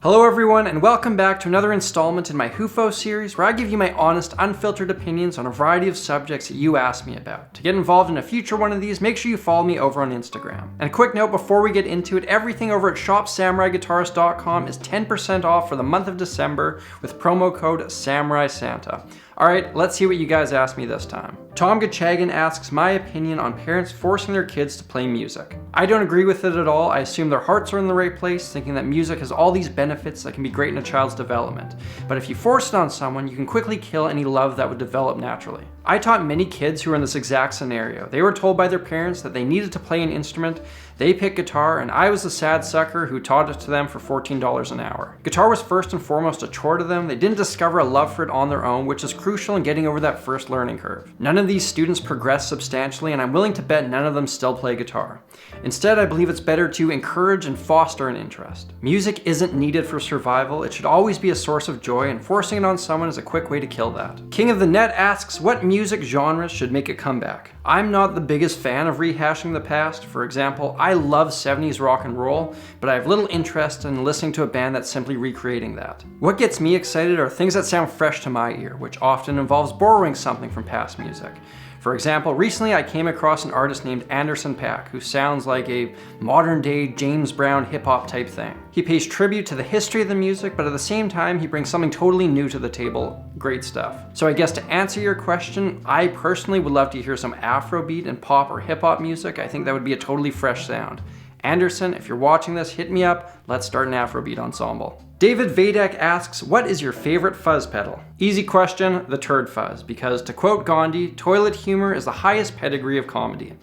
Hello everyone, and welcome back to another installment in my hufo series where I give you my honest, unfiltered opinions on a variety of subjects that you asked me about. To get involved in a future one of these, make sure you follow me over on Instagram. And a quick note before we get into it, everything over at shopsamuraiguitarist.com is 10% off for the month of December with promo code SamuraiSanta. Alright, let's see what you guys asked me this time. Tom Gachagan asks my opinion on parents forcing their kids to play music. I don't agree with it at all. I assume their hearts are in the right place, thinking that music has all these benefits that can be great in a child's development. But if you force it on someone, you can quickly kill any love that would develop naturally. I taught many kids who were in this exact scenario. They were told by their parents that they needed to play an instrument, they picked guitar, and I was the sad sucker who taught it to them for $14 an hour. Guitar was first and foremost a chore to them. They didn't discover a love for it on their own, which is crucial in getting over that first learning curve. None of these students progressed substantially, and I'm willing to bet none of them still play guitar. Instead, I believe it's better to encourage and foster an interest. Music isn't needed for survival. It should always be a source of joy, and forcing it on someone is a quick way to kill that. King of the Net asks, what music genres should make a comeback? I'm not the biggest fan of rehashing the past. For example, I love 70s rock and roll, but I have little interest in listening to a band that's simply recreating that. What gets me excited are things that sound fresh to my ear, which often involves borrowing something from past music. For example, recently I came across an artist named Anderson .Paak, who sounds like a modern-day James Brown hip-hop type thing. He pays tribute to the history of the music, but at the same time, he brings something totally new to the table. Great stuff. So I guess to answer your question, I personally would love to hear some Afrobeat and pop or hip-hop music. I think that would be a totally fresh sound. Anderson, if you're watching this, hit me up. Let's start an Afrobeat ensemble. David Vadek asks, what is your favorite fuzz pedal? Easy question, the turd fuzz, because to quote Gandhi, toilet humor is the highest pedigree of comedy.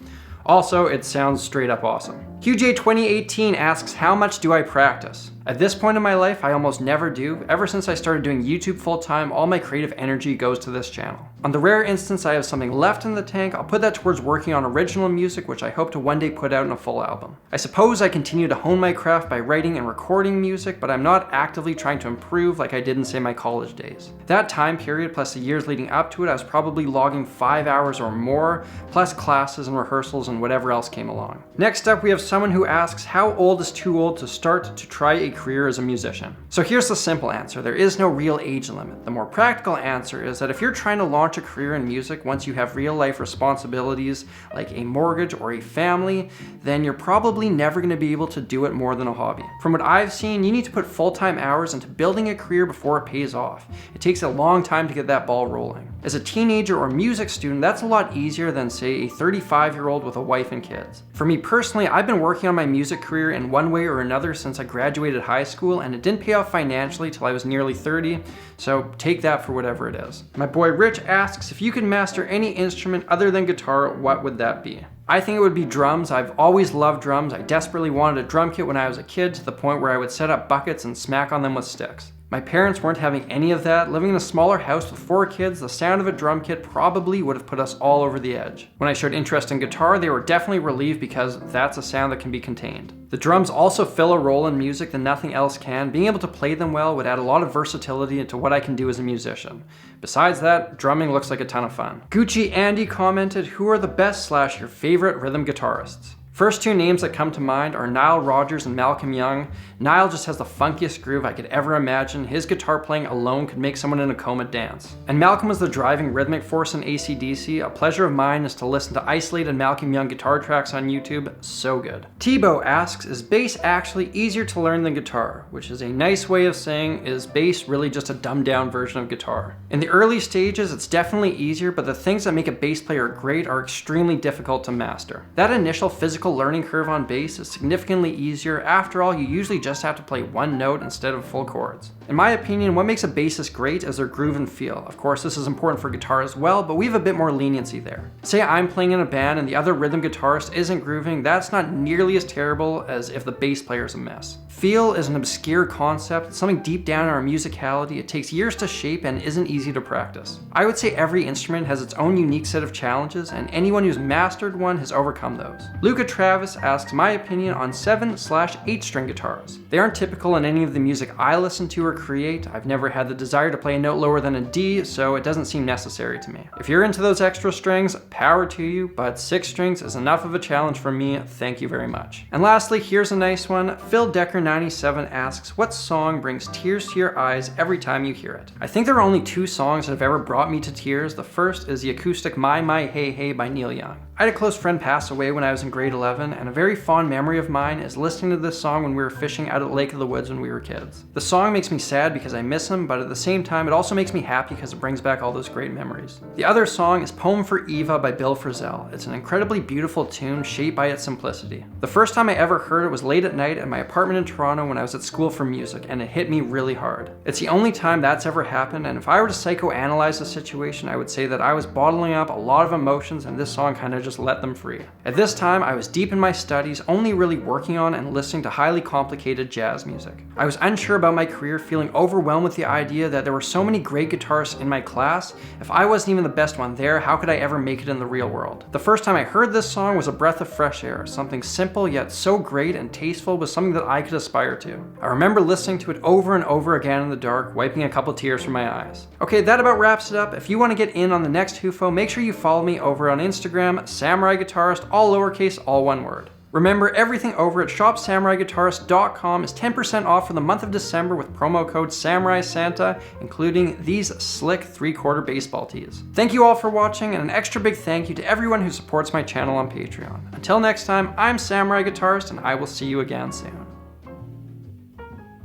Also, it sounds straight up awesome. QJ2018 asks, how much do I practice? At this point in my life, I almost never do. Ever since I started doing YouTube full time, all my creative energy goes to this channel. On the rare instance I have something left in the tank, I'll put that towards working on original music, which I hope to one day put out in a full album. I suppose I continue to hone my craft by writing and recording music, but I'm not actively trying to improve like I did in, say, my college days. That time period, plus the years leading up to it, I was probably logging 5 hours or more, plus classes and rehearsals and whatever else came along. Next up, we have someone who asks, how old is too old to start to try a career as a musician? So here's the simple answer. There is no real age limit. The more practical answer is that if you're trying to launch a career in music once you have real life responsibilities like a mortgage or a family, then you're probably never going to be able to do it more than a hobby. From what I've seen, you need to put full-time hours into building a career before it pays off. It takes a long time to get that ball rolling. As a teenager or music student, that's a lot easier than, say, a 35-year-old with a wife and kids. For me personally, I've been working on my music career in one way or another since I graduated high school, and it didn't pay off financially till I was nearly 30, so take that for whatever it is. My boy Rich asks, if you could master any instrument other than guitar, what would that be? I think it would be drums. I've always loved drums. I desperately wanted a drum kit when I was a kid, to the point where I would set up buckets and smack on them with sticks. My parents weren't having any of that. Living in a smaller house with 4 kids, the sound of a drum kit probably would have put us all over the edge. When I showed interest in guitar, they were definitely relieved because that's a sound that can be contained. The drums also fill a role in music that nothing else can. Being able to play them well would add a lot of versatility into what I can do as a musician. Besides that, drumming looks like a ton of fun. Gucci Andy commented, who are the best / your favorite rhythm guitarists? First 2 names that come to mind are Nile Rodgers and Malcolm Young. Nile just has the funkiest groove I could ever imagine. His guitar playing alone could make someone in a coma dance. And Malcolm was the driving rhythmic force in AC/DC. A pleasure of mine is to listen to isolated Malcolm Young guitar tracks on YouTube. So good. Tebow asks, is bass actually easier to learn than guitar? Which is a nice way of saying, is bass really just a dumbed down version of guitar? In the early stages, it's definitely easier, but the things that make a bass player great are extremely difficult to master. That initial physical learning curve on bass is significantly easier. After all, you usually just have to play one note instead of full chords. In my opinion, what makes a bassist great is their groove and feel. Of course, this is important for guitar as well, but we have a bit more leniency there. Say I'm playing in a band and the other rhythm guitarist isn't grooving, that's not nearly as terrible as if the bass player is a mess. Feel is an obscure concept. It's something deep down in our musicality. It takes years to shape and isn't easy to practice. I would say every instrument has its own unique set of challenges, and anyone who's mastered one has overcome those. Luca Travis asks my opinion on 7/8 string guitars. They aren't typical in any of the music I listen to or or create. I've never had the desire to play a note lower than a D, so it doesn't seem necessary to me. If you're into those extra strings, power to you, but 6 strings is enough of a challenge for me. Thank you very much. And lastly, here's a nice one. Phil Decker97 asks, what song brings tears to your eyes every time you hear it? I think there are only 2 songs that have ever brought me to tears. The first is the acoustic My Hey Hey by Neil Young. I had a close friend pass away when I was in grade 11, and a very fond memory of mine is listening to this song when we were fishing out at Lake of the Woods when we were kids. The song makes me sad because I miss him, but at the same time it also makes me happy because it brings back all those great memories. The other song is Poem for Eva by Bill Frisell. It's an incredibly beautiful tune shaped by its simplicity. The first time I ever heard it was late at night at my apartment in Toronto when I was at school for music, and it hit me really hard. It's the only time that's ever happened, and if I were to psychoanalyze the situation, I would say that I was bottling up a lot of emotions and this song kind of just let them free. At this time, I was deep in my studies, only really working on and listening to highly complicated jazz music. I was unsure about my career, feeling overwhelmed with the idea that there were so many great guitarists in my class. If I wasn't even the best one there, how could I ever make it in the real world? The first time I heard this song was a breath of fresh air. Something simple yet so great and tasteful was something that I could aspire to. I remember listening to it over and over again in the dark, wiping a couple tears from my eyes. Okay, that about wraps it up. If you want to get in on the next hufo, make sure you follow me over on Instagram, samuraiguitarist, all lowercase, all one word. Remember, everything over at shopsamuraiguitarist.com is 10% off for the month of December with promo code SamuraiSanta, including these slick 3/4 baseball tees. Thank you all for watching, and an extra big thank you to everyone who supports my channel on Patreon. Until next time, I'm Samurai Guitarist, and I will see you again soon.